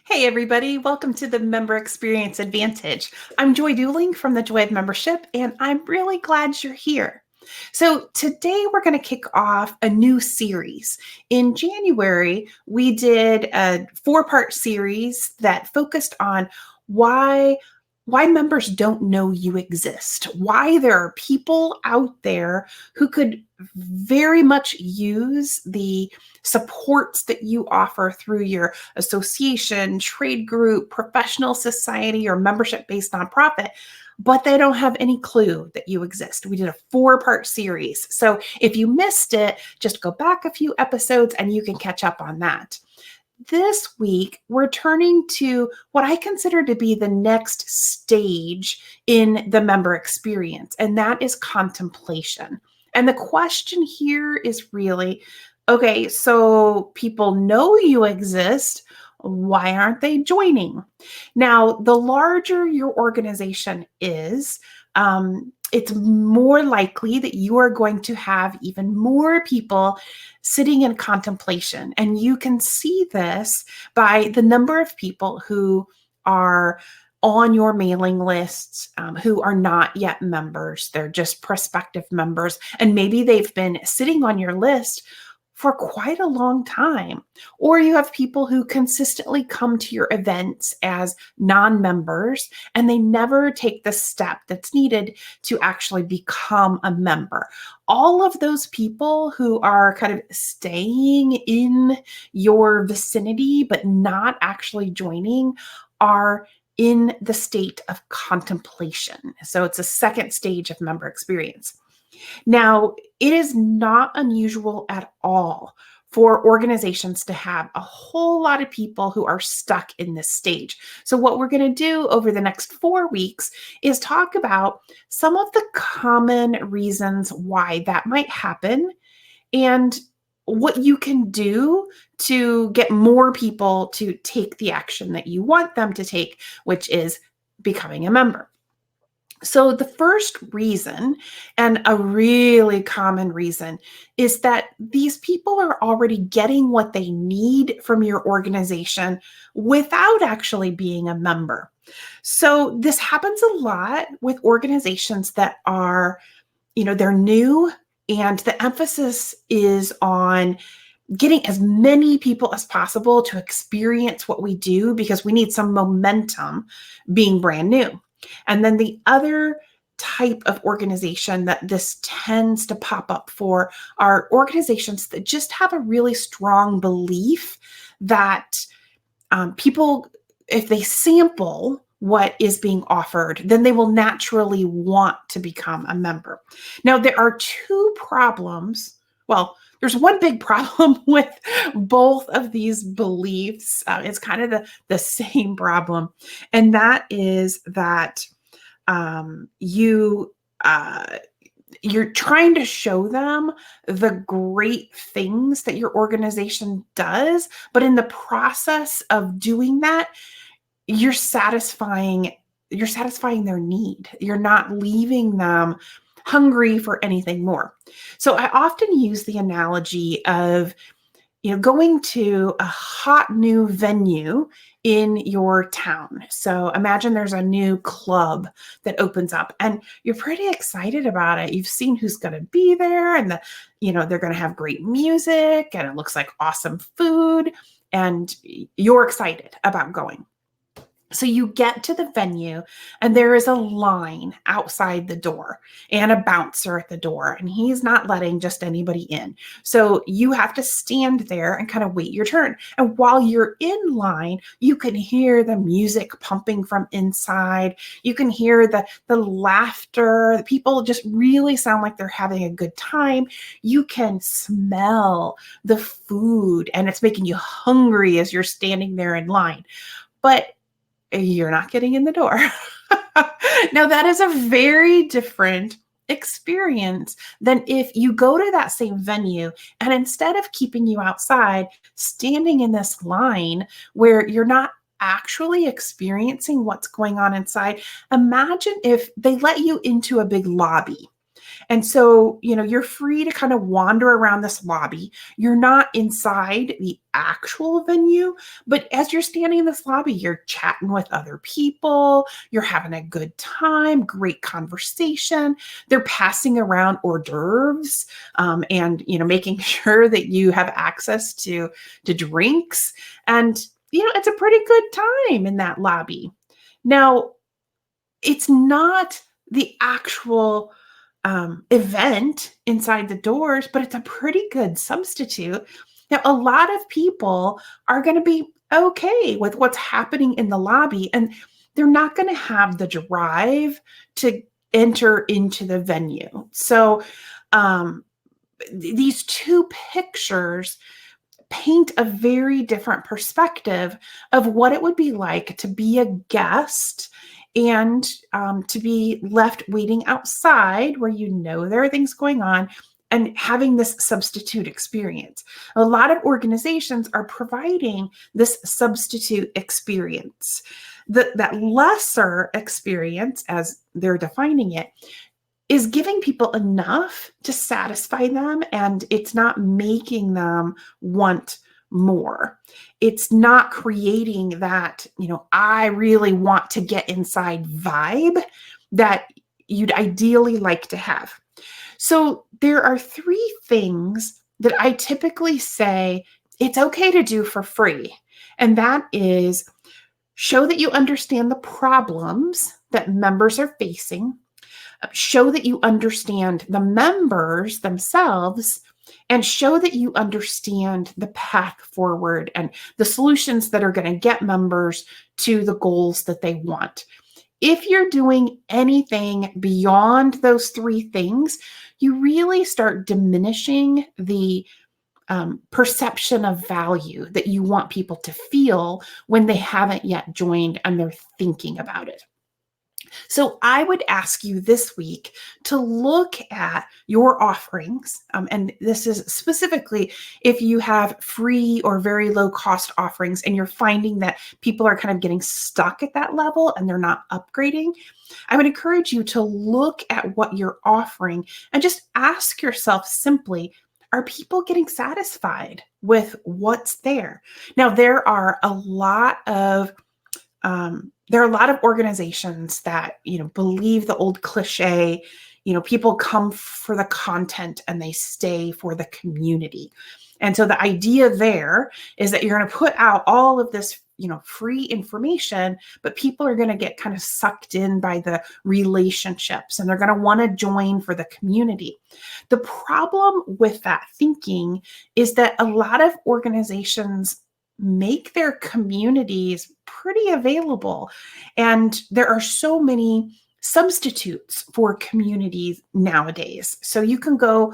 Hey everybody, welcome to the Member Experience Advantage. I'm Joy Duling from the Joy of Membership, and I'm really glad you're here. So today we're going to kick off a new series. In January, we did a 4-part series that focused on why members don't know you exist, why there are people out there who could very much use the supports that you offer through your association, trade group, professional society, or membership-based nonprofit, but they don't have any clue that you exist. We did a 4-part series. So if you missed it, just go back a few episodes and you can catch up on that. This week, we're turning to what I consider to be the next stage in the member experience, and that is contemplation. And the question here is really, okay, so people know you exist. Why aren't they joining? Now, the larger your organization is, it's more likely that you are going to have even more people sitting in contemplation. And you can see this by the number of people who are on your mailing lists, who are not yet members. They're just prospective members. And maybe they've been sitting on your list for quite a long time. Or you have people who consistently come to your events as non-members, and they never take the step that's needed to actually become a member. All of those people who are kind of staying in your vicinity but not actually joining are in the state of contemplation. So it's a second stage of member experience. Now, it is not unusual at all for organizations to have a whole lot of people who are stuck in this stage. So what we're going to do over the next 4 weeks is talk about some of the common reasons why that might happen and what you can do to get more people to take the action that you want them to take, which is becoming a member. So the first reason, and a really common reason, is that these people are already getting what they need from your organization without actually being a member. So this happens a lot with organizations that are, they're new, and the emphasis is on getting as many people as possible to experience what we do because we need some momentum being brand new. And then the other type of organization that this tends to pop up for are organizations that just have a really strong belief that people, if they sample what is being offered, then they will naturally want to become a member. Now, there are 2 problems. Well, there's one big problem with both of these beliefs. It's kind of the same problem. And that is that you're trying to show them the great things that your organization does, but in the process of doing that, you're satisfying their need. You're not leaving them hungry for anything more. So I often use the analogy of going to a hot new venue in your town. So imagine there's a new club that opens up and you're pretty excited about it. You've seen who's going to be there, and they're going to have great music and it looks like awesome food, and you're excited about going. So you get to the venue and there is a line outside the door and a bouncer at the door, and he's not letting just anybody in. So you have to stand there and kind of wait your turn. And while you're in line, you can hear the music pumping from inside. You can hear the laughter. The people just really sound like they're having a good time. You can smell the food and it's making you hungry as you're standing there in line. But you're not getting in the door. Now, that is a very different experience than if you go to that same venue and instead of keeping you outside, standing in this line where you're not actually experiencing what's going on inside. Imagine if they let you into a big lobby And so, you're free to kind of wander around this lobby. You're not inside the actual venue, but as you're standing in this lobby, you're chatting with other people, you're having a good time, great conversation. They're passing around hors d'oeuvres, and making sure that you have access to drinks. And it's a pretty good time in that lobby. Now, it's not the actual event inside the doors, but it's a pretty good substitute. Now, a lot of people are going to be okay with what's happening in the lobby, and they're not going to have the drive to enter into the venue. So, these two pictures paint a very different perspective of what it would be like to be a guest and to be left waiting outside where there are things going on and having this substitute experience. A lot of organizations are providing this substitute experience. That lesser experience, as they're defining it, is giving people enough to satisfy them, and it's not making them want more. It's not creating that, I really want to get inside vibe that you'd ideally like to have. So there are 3 things that I typically say it's okay to do for free. And that is show that you understand the problems that members are facing, show that you understand the members themselves, and show that you understand the path forward and the solutions that are going to get members to the goals that they want. If you're doing anything beyond those 3 things, you really start diminishing the perception of value that you want people to feel when they haven't yet joined and they're thinking about it. So I would ask you this week to look at your offerings. And this is specifically if you have free or very low cost offerings and you're finding that people are kind of getting stuck at that level and they're not upgrading. I would encourage you to look at what you're offering and just ask yourself simply, are people getting satisfied with what's there? Now, there are a lot of organizations that, believe the old cliche, people come for the content and they stay for the community. And so the idea there is that you're going to put out all of this, free information, but people are going to get kind of sucked in by the relationships and they're going to want to join for the community. The problem with that thinking is that a lot of organizations make their communities pretty available. And there are so many substitutes for communities nowadays. So you can go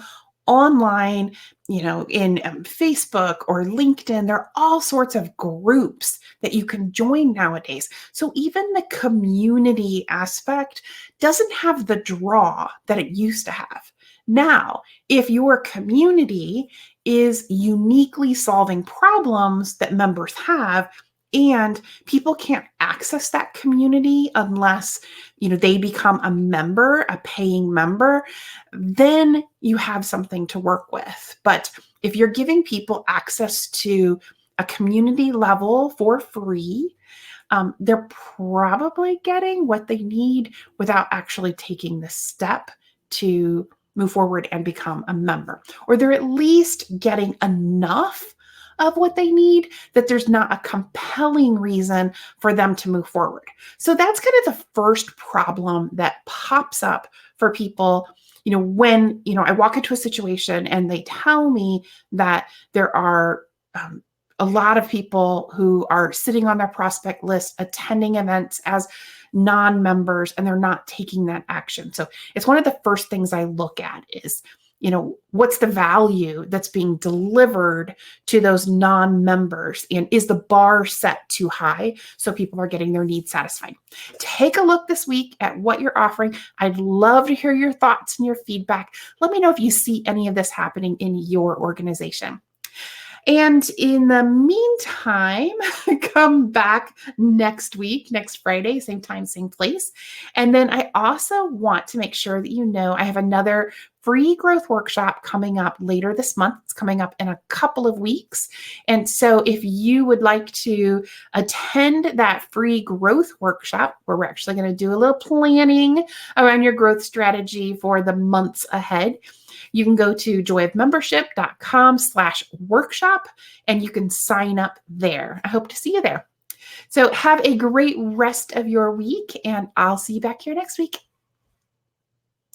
online, in Facebook or LinkedIn. There are all sorts of groups that you can join nowadays. So even the community aspect doesn't have the draw that it used to have. Now, if your community is uniquely solving problems that members have, and people can't access that community unless, they become a member, a paying member, then you have something to work with. But if you're giving people access to a community level for free, they're probably getting what they need without actually taking the step to move forward and become a member. Or they're at least getting enough of what they need that there's not a compelling reason for them to move forward. So that's kind of the first problem that pops up for people, when, I walk into a situation and they tell me that there are a lot of people who are sitting on their prospect list, attending events as non-members, and they're not taking that action. So it's one of the first things I look at is, what's the value that's being delivered to those non-members? And is the bar set too high so people are getting their needs satisfied? Take a look this week at what you're offering. I'd love to hear your thoughts and your feedback. Let me know if you see any of this happening in your organization. And in the meantime, come back next week, next Friday, same time, same place. And then I also want to make sure that you know I have another free growth workshop coming up later this month. It's coming up in a couple of weeks. And so if you would like to attend that free growth workshop, where we're actually going to do a little planning around your growth strategy for the months ahead, you can go to joyofmembership.com/workshop and you can sign up there. I hope to see you there. So have a great rest of your week, and I'll see you back here next week.